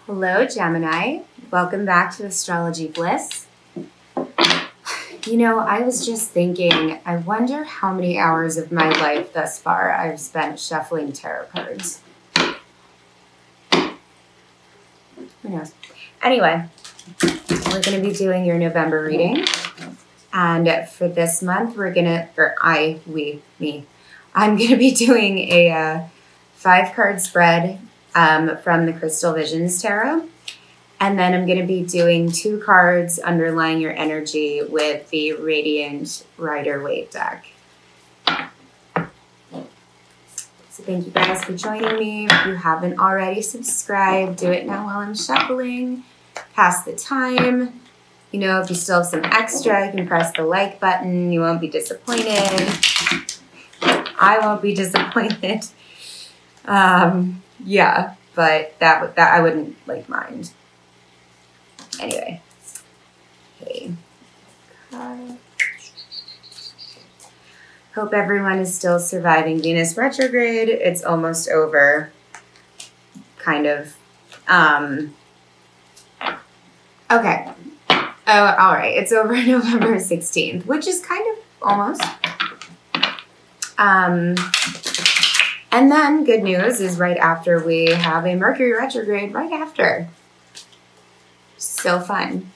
Hello, Gemini. Welcome back to Astrology Bliss. You know, I was just thinking, I wonder how many hours of my life thus far I've spent shuffling tarot cards. Who knows? Anyway, we're going to be doing your November reading. And for this month, we're going to, I'm going to be doing a 5-card spread from the Crystal Visions Tarot. And then I'm going to be doing 2 cards underlying your energy with the Radiant Rider-Waite deck. So thank you guys for joining me. If you haven't already subscribed, do it now while I'm shuffling. Pass the time. You know, if you still have some extra, you can press the like button. You won't be disappointed. I won't be disappointed. Yeah, but that I wouldn't mind. Anyway, okay. Hope everyone is still surviving Venus retrograde. It's almost over, kind of. Okay. Oh, all right. It's over November 16th, which is kind of almost. And then good news is right after we have a Mercury retrograde right after. So fun.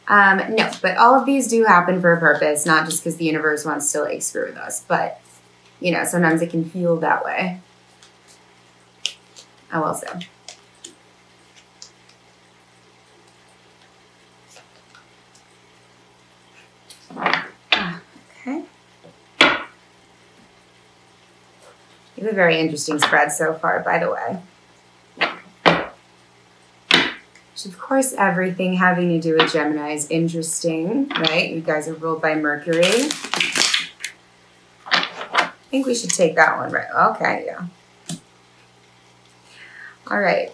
No, but all of these do happen for a purpose, not just because the universe wants to screw with us, but you know, sometimes it can feel that way. I will say. Okay. You have a very interesting spread so far, by the way. Of course, everything having to do with Gemini is interesting, right? You guys are ruled by Mercury. I think we should take that one, right? Okay, yeah. All right.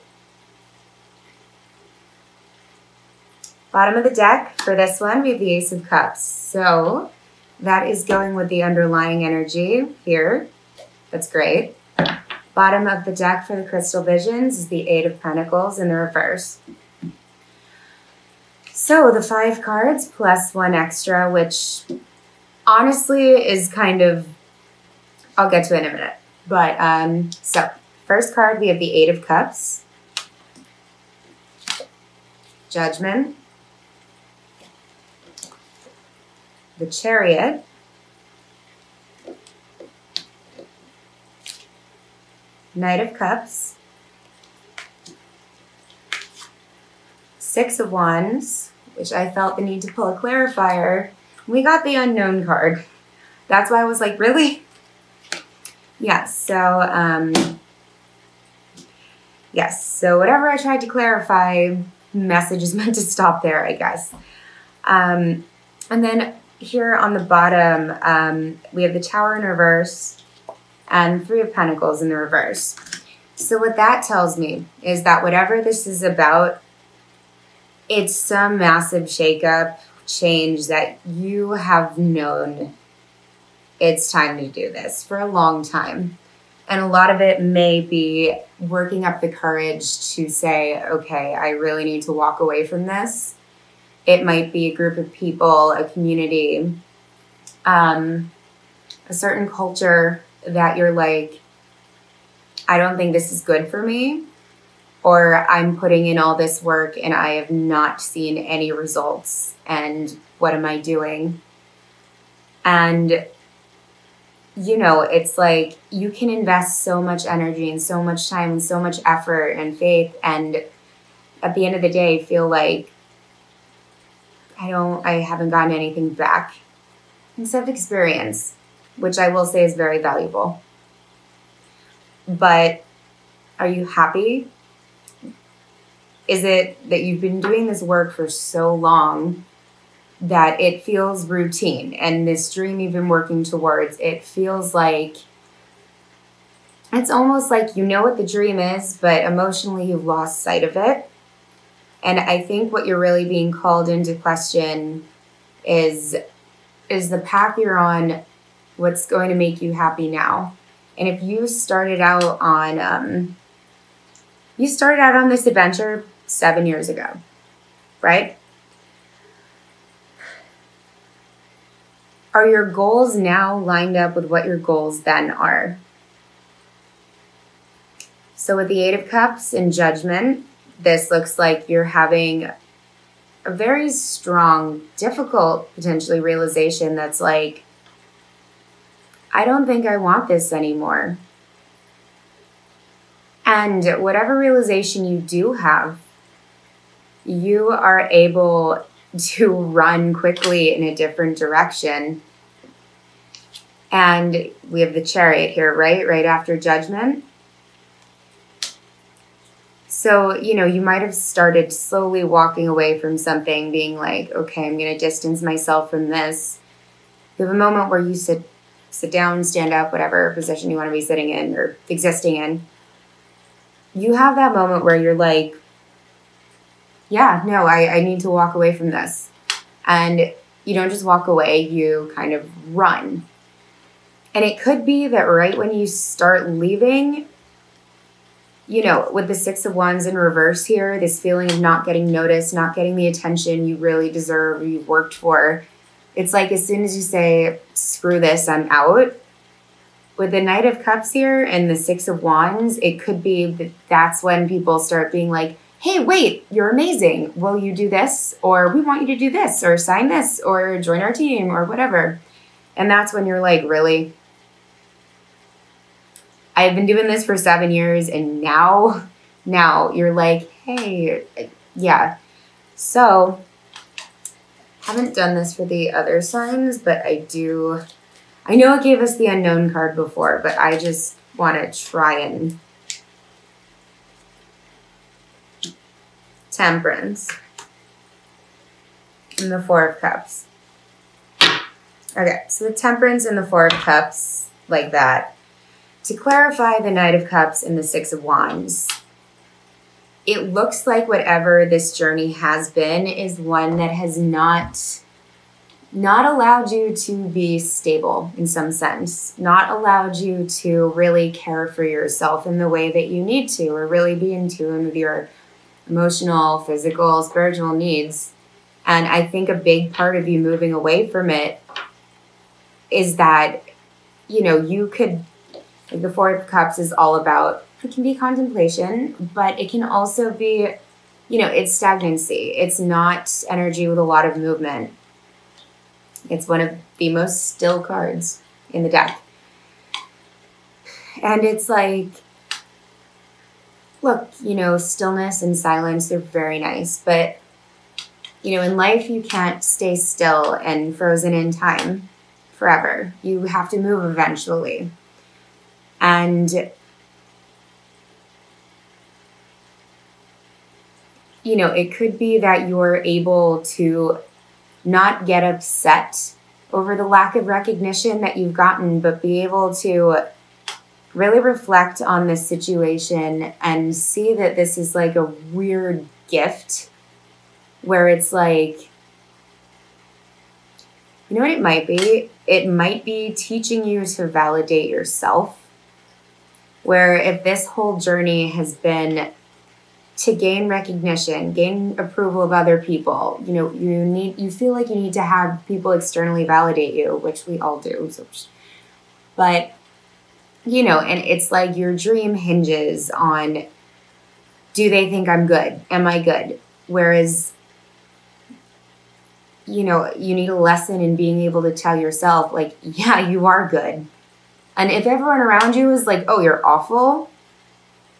Bottom of the deck for this one, we have the Ace of Cups. So that is going with the underlying energy here. That's great. Bottom of the deck for the Crystal Visions is the 8 of Pentacles in the reverse. So the 5 cards plus 1 extra, which honestly is kind of, I'll get to it in a minute. But so first card, we have the 8 of Cups, Judgment, the Chariot, Knight of Cups, 6 of Wands, which I felt the need to pull a clarifier. We got the Unknown card. That's why I was like, really? Yes, so, yes, so whatever I tried to clarify, message is meant to stop there, I guess. And then here on the bottom, we have the Tower in reverse and 3 of Pentacles in the reverse. So what that tells me is that whatever this is about, it's some massive shakeup, change that you have known it's time to do this for a long time. And a lot of it may be working up the courage to say, okay, I really need to walk away from this. It might be a group of people, a community, a certain culture that you're like, I don't think this is good for me. Or I'm putting in all this work and I have not seen any results. And what am I doing? And, you know, it's like you can invest so much energy and so much time and so much effort and faith. And at the end of the day, feel like I haven't gotten anything back except experience, which I will say is very valuable. But are you happy? Is it that you've been doing this work for so long that it feels routine, and this dream you've been working towards, it feels like, it's almost like you know what the dream is, but emotionally you've lost sight of it. And I think what you're really being called into question is the path you're on, what's going to make you happy now. And if you started out on this adventure 7 years ago, right? Are your goals now lined up with what your goals then are? So with the Eight of Cups and Judgment, this looks like you're having a very strong, difficult, potentially realization that's like, I don't think I want this anymore. And whatever realization you do have, you are able to run quickly in a different direction. And we have the Chariot here, right? Right after Judgment. So, you might have started slowly walking away from something, being like, okay, I'm going to distance myself from this. You have a moment where you sit down, stand up, whatever position you want to be sitting in or existing in. You have that moment where you're like, yeah, no, I need to walk away from this. And you don't just walk away, you kind of run. And it could be that right when you start leaving, with the Six of Wands in reverse here, this feeling of not getting noticed, not getting the attention you really deserve or you've worked for. It's like as soon as you say, screw this, I'm out. With the Knight of Cups here and the Six of Wands, it could be that's when people start being like, hey, wait, you're amazing. Will you do this? Or we want you to do this or sign this or join our team or whatever. And that's when you're like, really? I've been doing this for 7 years and now you're like, hey, yeah. So haven't done this for the other signs, but I know it gave us the Unknown card before, but I just want to try and Temperance and the Four of Cups. Okay, so the Temperance and the Four of Cups, like that. To clarify the Knight of Cups and the Six of Wands, it looks like whatever this journey has been is one that has not allowed you to be stable in some sense, not allowed you to really care for yourself in the way that you need to, or really be in tune with your emotional, physical, spiritual needs. And I think a big part of you moving away from it is that, you could, like the Four of Cups is all about, it can be contemplation, but it can also be, it's stagnancy. It's not energy with a lot of movement. It's one of the most still cards in the deck. And it's like, look, stillness and silence, they're very nice. But, in life, you can't stay still and frozen in time forever. You have to move eventually. And, it could be that you're able to not get upset over the lack of recognition that you've gotten, but be able to really reflect on this situation and see that this is like a weird gift where it's like, what it might be? It might be teaching you to validate yourself. Where if this whole journey has been to gain recognition, gain approval of other people, you feel like you need to have people externally validate you, which we all do. But, and it's like your dream hinges on, do they think I'm good? Am I good? Whereas, you need a lesson in being able to tell yourself, like, yeah, you are good. And if everyone around you is like, oh, you're awful,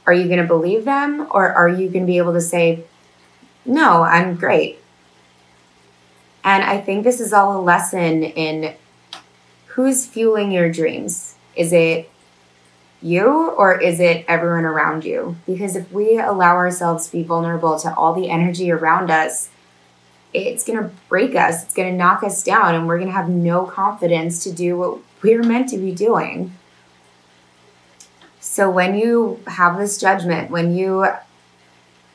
are you going to believe them? Or are you going to be able to say, no, I'm great? And I think this is all a lesson in who's fueling your dreams. Is it you or is it everyone around you? Because if we allow ourselves to be vulnerable to all the energy around us, it's going to break us. It's going to knock us down and we're going to have no confidence to do what we're meant to be doing. So when you have this judgment, when you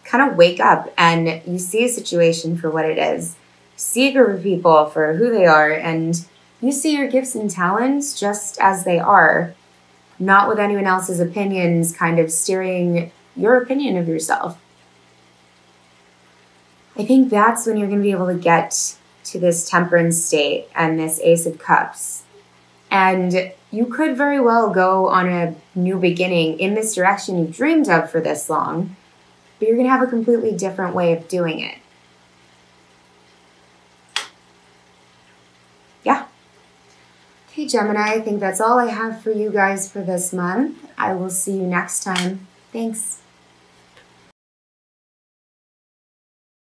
kind of wake up and you see a situation for what it is, see a group of people for who they are, and you see your gifts and talents just as they are, not with anyone else's opinions kind of steering your opinion of yourself. I think that's when you're going to be able to get to this temperance state and this Ace of Cups. And you could very well go on a new beginning in this direction you've dreamed of for this long, but you're going to have a completely different way of doing it. Yeah. Okay, Gemini, I think that's all I have for you guys for this month. I will see you next time. Thanks.